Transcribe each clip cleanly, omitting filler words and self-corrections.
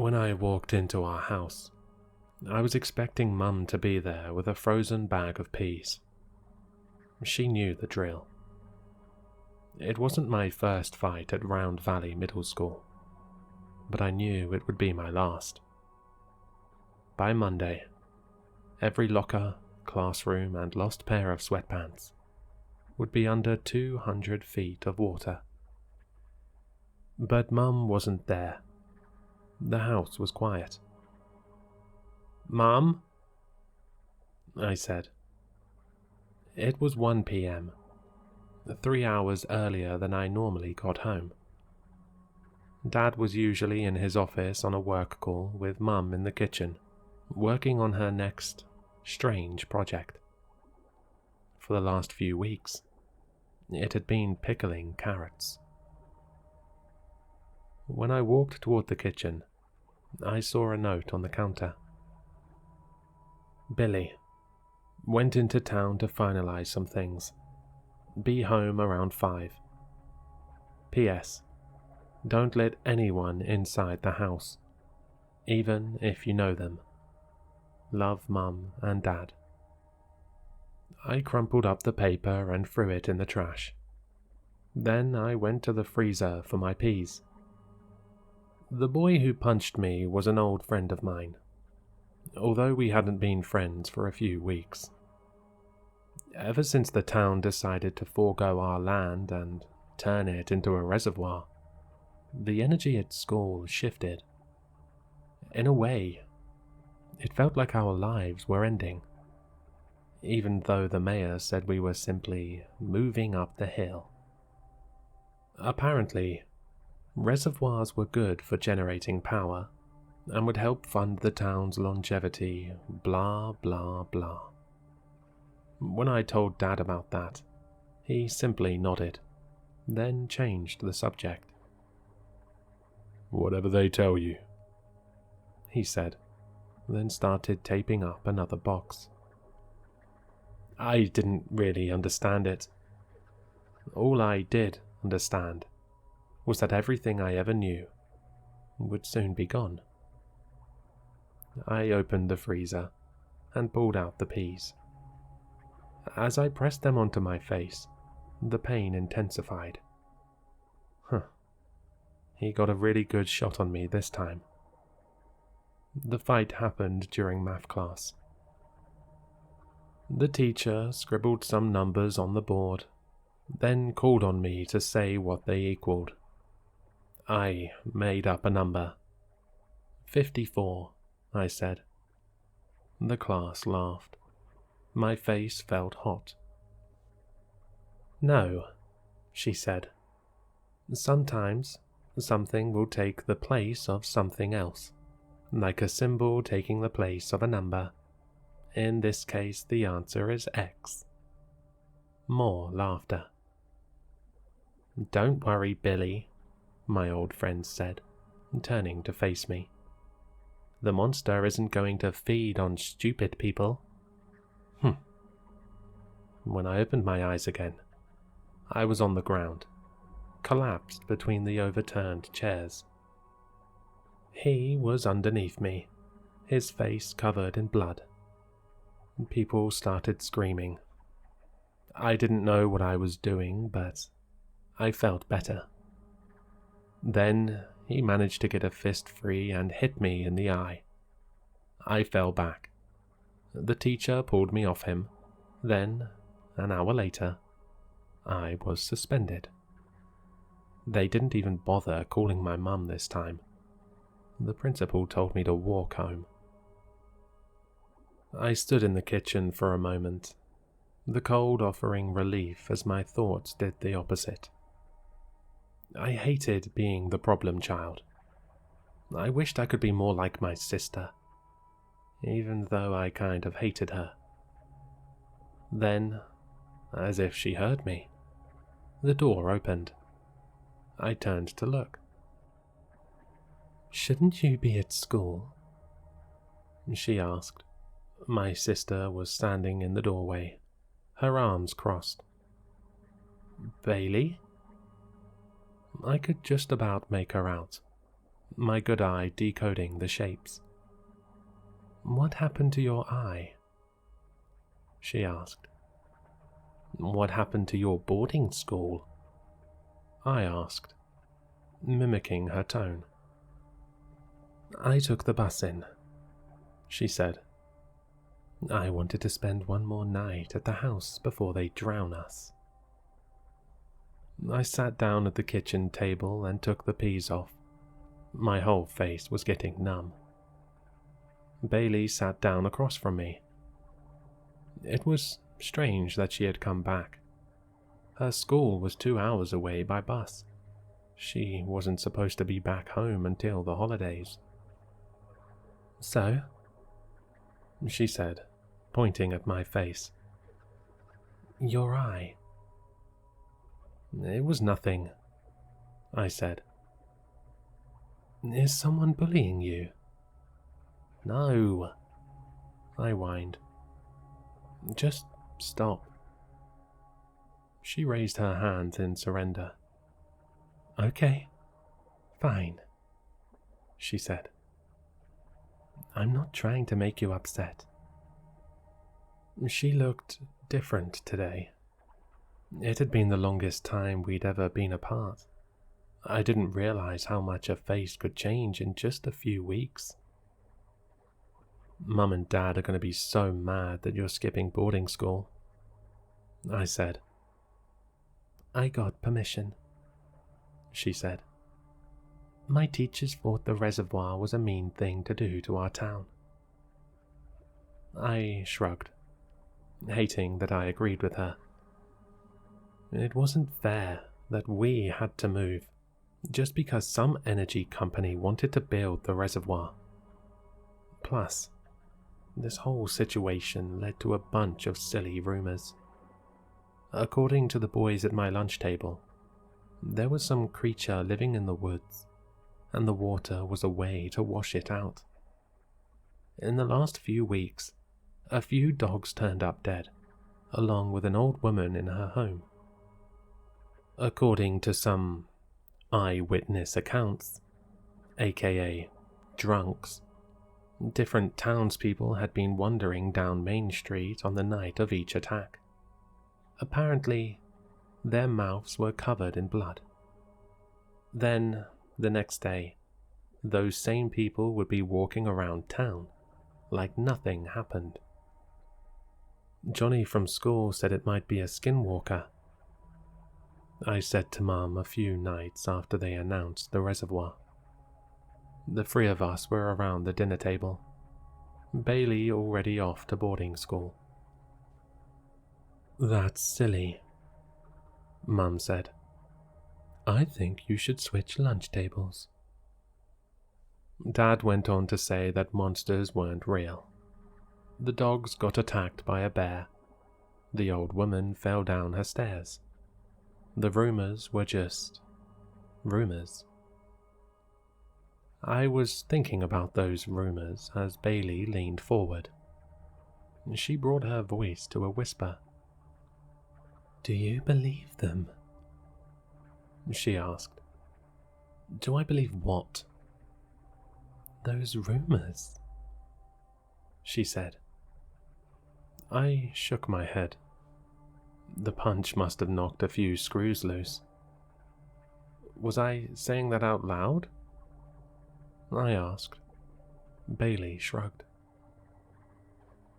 When I walked into our house, I was expecting Mum to be there with a frozen bag of peas. She knew the drill. It wasn't my first fight at Round Valley Middle School, but I knew it would be my last. By Monday, every locker, classroom, and lost pair of sweatpants would be under 200 feet of water. But Mum wasn't there. The house was quiet. "Mum?" I said. It was 1 p.m., 3 hours earlier than I normally got home. Dad was usually in his office on a work call with Mum in the kitchen, working on her next strange project. For the last few weeks, it had been pickling carrots. When I walked toward the kitchen, I saw a note on the counter. "Billy, went into town to finalize some things. Be home around 5. P.S. Don't let anyone inside the house, even if you know them. Love, Mum and Dad." I crumpled up the paper and threw it in the trash. Then I went to the freezer for my peas. The boy who punched me was an old friend of mine, although we hadn't been friends for a few weeks. Ever since the town decided to forego our land and turn it into a reservoir, the energy at school shifted. In a way, it felt like our lives were ending, even though the mayor said we were simply moving up the hill. Apparently, reservoirs were good for generating power and would help fund the town's longevity, blah blah blah. When I told Dad about that, he simply nodded, then changed the subject. "Whatever they tell you," he said, then started taping up another box. I didn't really understand it. All I did understand was that everything I ever knew would soon be gone. I opened the freezer and pulled out the peas. As I pressed them onto my face, the pain intensified. He got a really good shot on me this time. The fight happened during math class. The teacher scribbled some numbers on the board, then called on me to say what they equaled. I made up a number. 54, I said. The class laughed. My face felt hot. "No," she said. "Sometimes something will take the place of something else, like a symbol taking the place of a number. In this case, the answer is X." More laughter. "Don't worry, Billy," my old friend said, turning to face me. "The monster isn't going to feed on stupid people." When I opened my eyes again, I was on the ground, collapsed between the overturned chairs. He was underneath me, his face covered in blood. People started screaming. I didn't know what I was doing, but I felt better. Then he managed to get a fist free and hit me in the eye. I fell back. The teacher pulled me off him. Then, an hour later, I was suspended. They didn't even bother calling my mum this time. The principal told me to walk home. I stood in the kitchen for a moment, the cold offering relief as my thoughts did the opposite. I hated being the problem child. I wished I could be more like my sister, even though I kind of hated her. Then, as if she heard me, the door opened. I turned to look. "Shouldn't you be at school?" she asked. My sister was standing in the doorway, her arms crossed. "Bailey?" I could just about make her out. my good eye decoding the shapes. "What happened to your eye?" she asked. "What happened to your boarding school?" I asked, mimicking her tone. "I took the bus in," she said. "I wanted to spend one more night at the house before they drown us." I sat down at the kitchen table and took the peas off. My whole face was getting numb. Bailey sat down across from me. It was strange that she had come back. Her school was 2 hours away by bus. She wasn't supposed to be back home until the holidays. "So?" she said, pointing at my face. "Your eye." "It was nothing," I said. "Is someone bullying you?" "No," I whined. "Just stop." She raised her hands in surrender. "Okay, fine," she said. "I'm not trying to make you upset." She looked different today. It had been the longest time we'd ever been apart. I didn't realize how much a face could change in just a few weeks. "Mum and Dad are going to be so mad that you're skipping boarding school," I said. "I got permission," she said. "My teachers thought the reservoir was a mean thing to do to our town." I shrugged, hating that I agreed with her. It wasn't fair that we had to move just because some energy company wanted to build the reservoir. Plus, this whole situation led to a bunch of silly rumors. According to the boys at my lunch table, there was some creature living in the woods, and the water was a way to wash it out. In the last few weeks, a few dogs turned up dead, along with an old woman in her home. According to some eyewitness accounts, aka drunks, different townspeople had been wandering down Main Street on the night of each attack. Apparently, their mouths were covered in blood. Then, the next day, those same people would be walking around town like nothing happened. Johnny from school said it might be a skinwalker. I said to Mum a few nights after they announced the reservoir. The 3 of us were around the dinner table, Bailey already off to boarding school. "That's silly," Mum said. "I think you should switch lunch tables." Dad went on to say that monsters weren't real. The dogs got attacked by a bear. The old woman fell down her stairs. The rumors were just rumors. I was thinking about those rumors as Bailey leaned forward. She brought her voice to a whisper. "Do you believe them?" she asked. "Do I believe what?" "Those rumors," she said. I shook my head. The punch must have knocked a few screws loose. Was I saying that out loud? I asked. Bailey shrugged.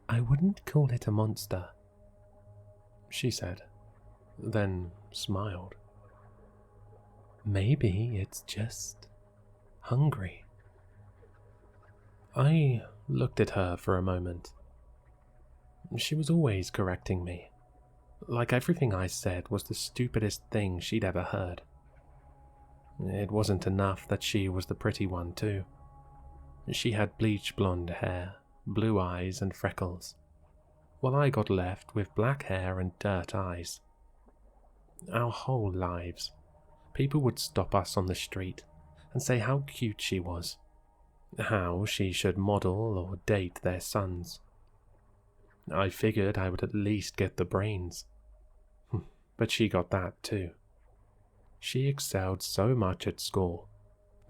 "I wouldn't call it a monster," she said, then smiled. "Maybe it's just hungry." I looked at her for a moment. She was always correcting me, like everything I said was the stupidest thing she'd ever heard. It wasn't enough that she was the pretty one too. She had bleach blonde hair, blue eyes and freckles, while I got left with black hair and dirt eyes. Our whole lives, people would stop us on the street and say how cute she was, how she should model or date their sons. I figured I would at least get the brains. But she got that too. She excelled so much at school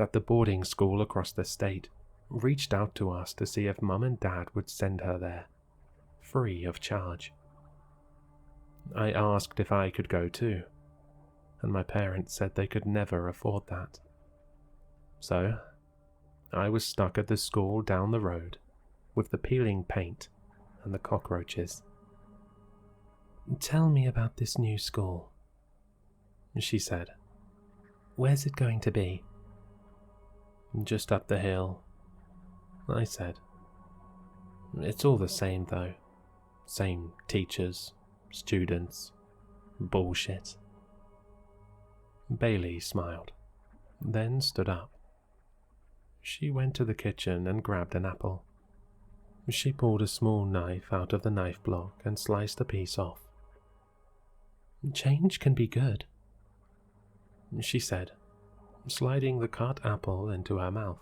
that the boarding school across the state reached out to us to see if Mum and Dad would send her there, free of charge. I asked if I could go too, and my parents said they could never afford that. So, I was stuck at the school down the road with the peeling paint and the cockroaches. "Tell me about this new school," she said. "Where's it going to be?" "Just up the hill," I said. "It's all the same though. Same teachers, students, bullshit." Bailey smiled, then stood up. She went to the kitchen and grabbed an apple. She pulled a small knife out of the knife block and sliced a piece off. "Change can be good," she said, sliding the cut apple into her mouth.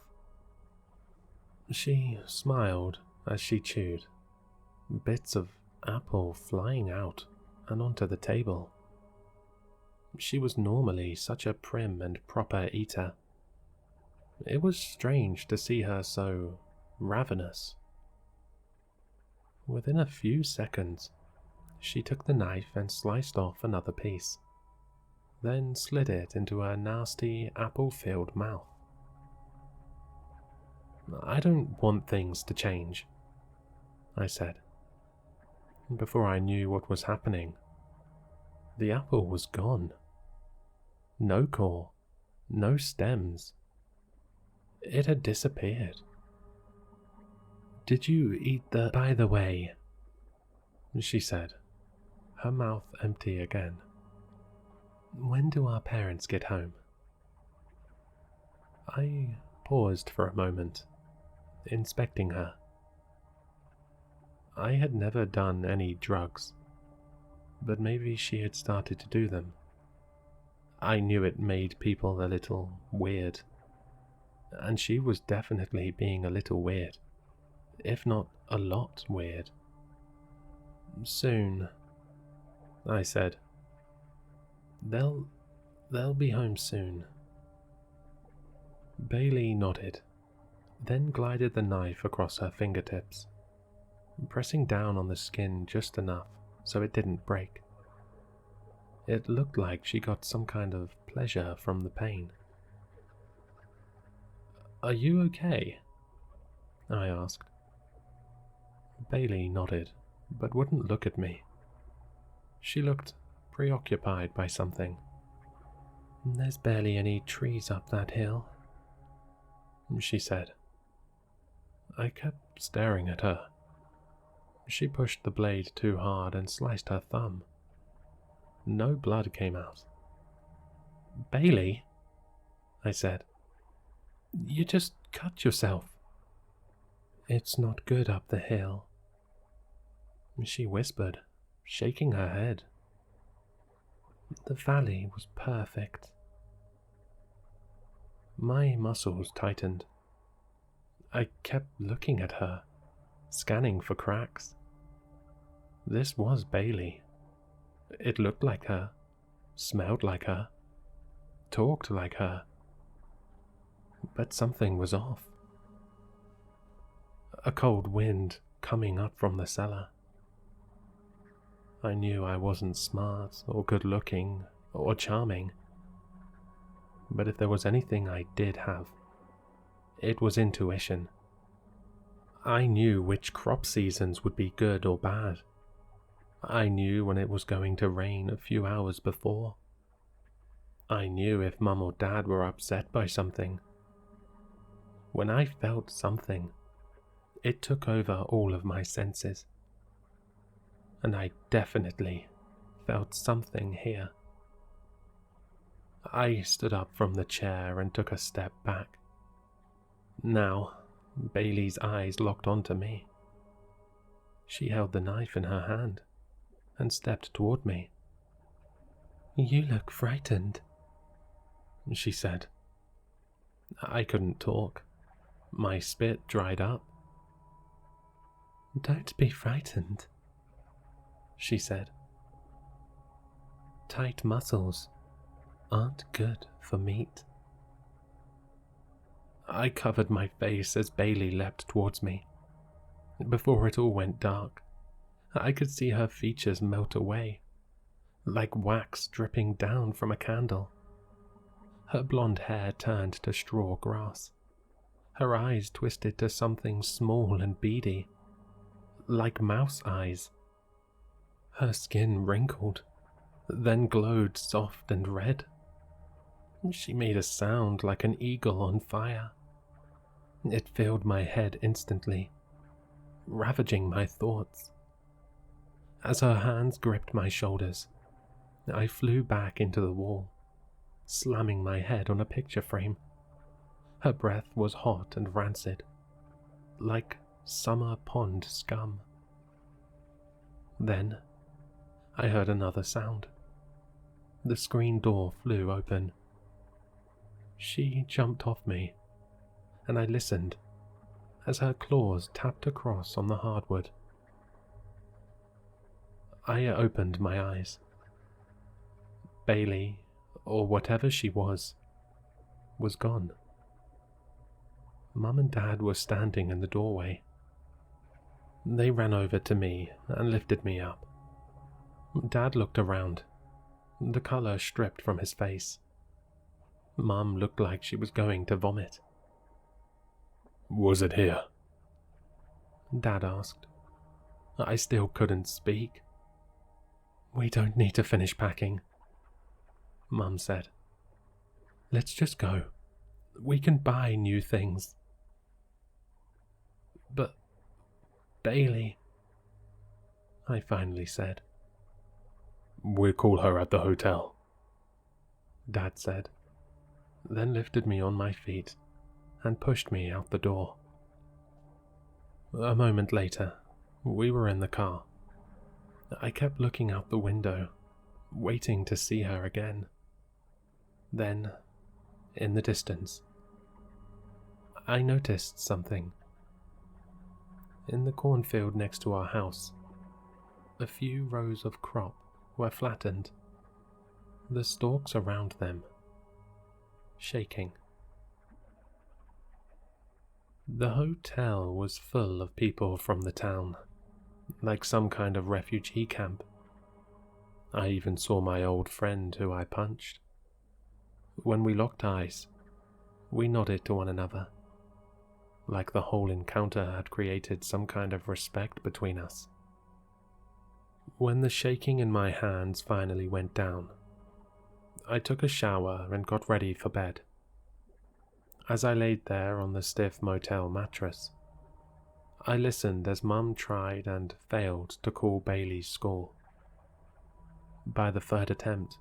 She smiled as she chewed, bits of apple flying out and onto the table. She was normally such a prim and proper eater. It was strange to see her so ravenous. Within a few seconds, she took the knife and sliced off another piece, then slid it into her nasty apple-filled mouth. "I don't want things to change," I said. Before I knew what was happening, the apple was gone. No core, no stems. It had disappeared. "Did you eat the... By the way," she said, her mouth empty again, "when do our parents get home?" I paused for a moment, inspecting her. I had never done any drugs, but maybe she had started to do them. I knew it made people a little weird, and she was definitely being a little weird, if not a lot weird. "Soon," I said. They'll be home soon." Bailey nodded, then glided the knife across her fingertips, pressing down on the skin just enough so it didn't break. It looked like she got some kind of pleasure from the pain. "Are you okay?" I asked. Bailey nodded, but wouldn't look at me. She looked preoccupied by something. "There's barely any trees up that hill," she said. I kept staring at her. She pushed the blade too hard and sliced her thumb. No blood came out. "Bailey," I said, "you just cut yourself." "It's not good up the hill," she whispered, shaking her head. "The valley was perfect." My muscles tightened. I kept looking at her, scanning for cracks. This was Bailey. It looked like her, smelled like her, talked like her. But something was off. A cold wind coming up from the cellar. I knew I wasn't smart or good-looking or charming. But if there was anything I did have, it was intuition. I knew which crop seasons would be good or bad. I knew when it was going to rain a few hours before. I knew if Mum or Dad were upset by something. When I felt something, it took over all of my senses. And I definitely felt something here. I stood up from the chair and took a step back. Now, Bailey's eyes locked onto me. She held the knife in her hand and stepped toward me. "You look frightened," she said. I couldn't talk. My spit dried up. "Don't be frightened," she said. "Tight muscles aren't good for meat." I covered my face as Bailey leapt towards me. Before it all went dark, I could see her features melt away, like wax dripping down from a candle. Her blonde hair turned to straw grass. Her eyes twisted to something small and beady, like mouse eyes. Her skin wrinkled, then glowed soft and red. She made a sound like an eagle on fire. It filled my head instantly, ravaging my thoughts. As her hands gripped my shoulders, I flew back into the wall, slamming my head on a picture frame. Her breath was hot and rancid, like summer pond scum. Then, I heard another sound. The screen door flew open. She jumped off me, and I listened as her claws tapped across on the hardwood. I opened my eyes. Bailey, or whatever she was gone. Mum and Dad were standing in the doorway. They ran over to me and lifted me up. Dad looked around, the colour stripped from his face. Mum looked like she was going to vomit. "Was it here?" Dad asked. I still couldn't speak. "We don't need to finish packing," Mum said. "Let's just go. We can buy new things." "But Bailey," I finally said. "We'll call her at the hotel," Dad said, then lifted me on my feet and pushed me out the door. A moment later, we were in the car. I kept looking out the window, waiting to see her again. Then, in the distance, I noticed something. In the cornfield next to our house, a few rows of crop were flattened, the stalks around them shaking. The hotel was full of people from the town, like some kind of refugee camp. I even saw my old friend who I punched. When we locked eyes, we nodded to one another, like the whole encounter had created some kind of respect between us. When the shaking in my hands finally went down, I took a shower and got ready for bed. As I laid there on the stiff motel mattress, I listened as Mum tried and failed to call Bailey's school. By the third attempt,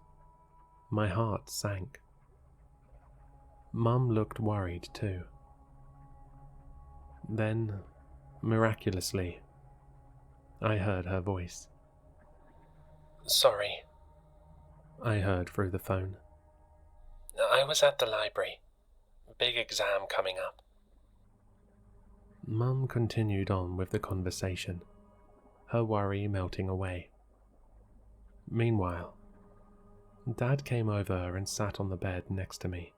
my heart sank. Mum looked worried too. Then, miraculously, I heard her voice. "Sorry," I heard through the phone. "I was at the library. Big exam coming up." Mum continued on with the conversation, her worry melting away. Meanwhile, Dad came over and sat on the bed next to me.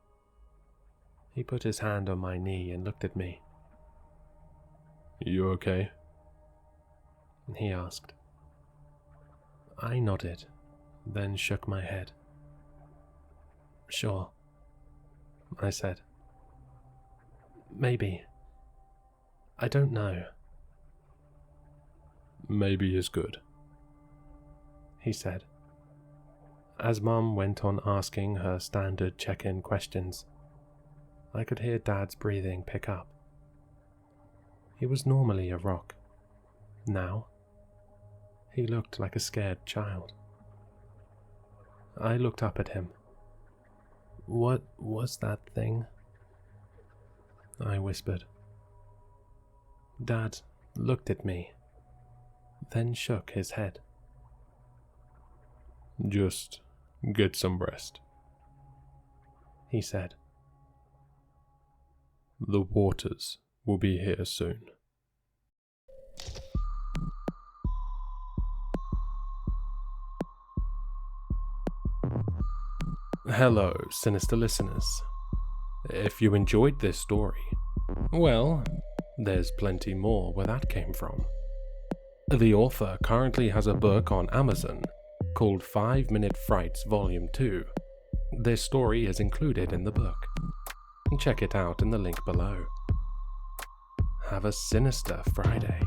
He put his hand on my knee and looked at me. "You okay?" he asked. I nodded, then shook my head. "Sure," I said. "Maybe. I don't know." "Maybe is good," he said, as Mum went on asking her standard check-in questions. I could hear Dad's breathing pick up. He was normally a rock. Now, he looked like a scared child. I looked up at him. "What was that thing?" I whispered. Dad looked at me, then shook his head. "Just get some rest," he said. "The Waters will be here soon." Hello, sinister listeners. If you enjoyed this story, well, there's plenty more where that came from. The author currently has a book on Amazon called 5 Minute Frights Volume 2. This story is included in the book. Check it out in the link below. Have a sinister Friday.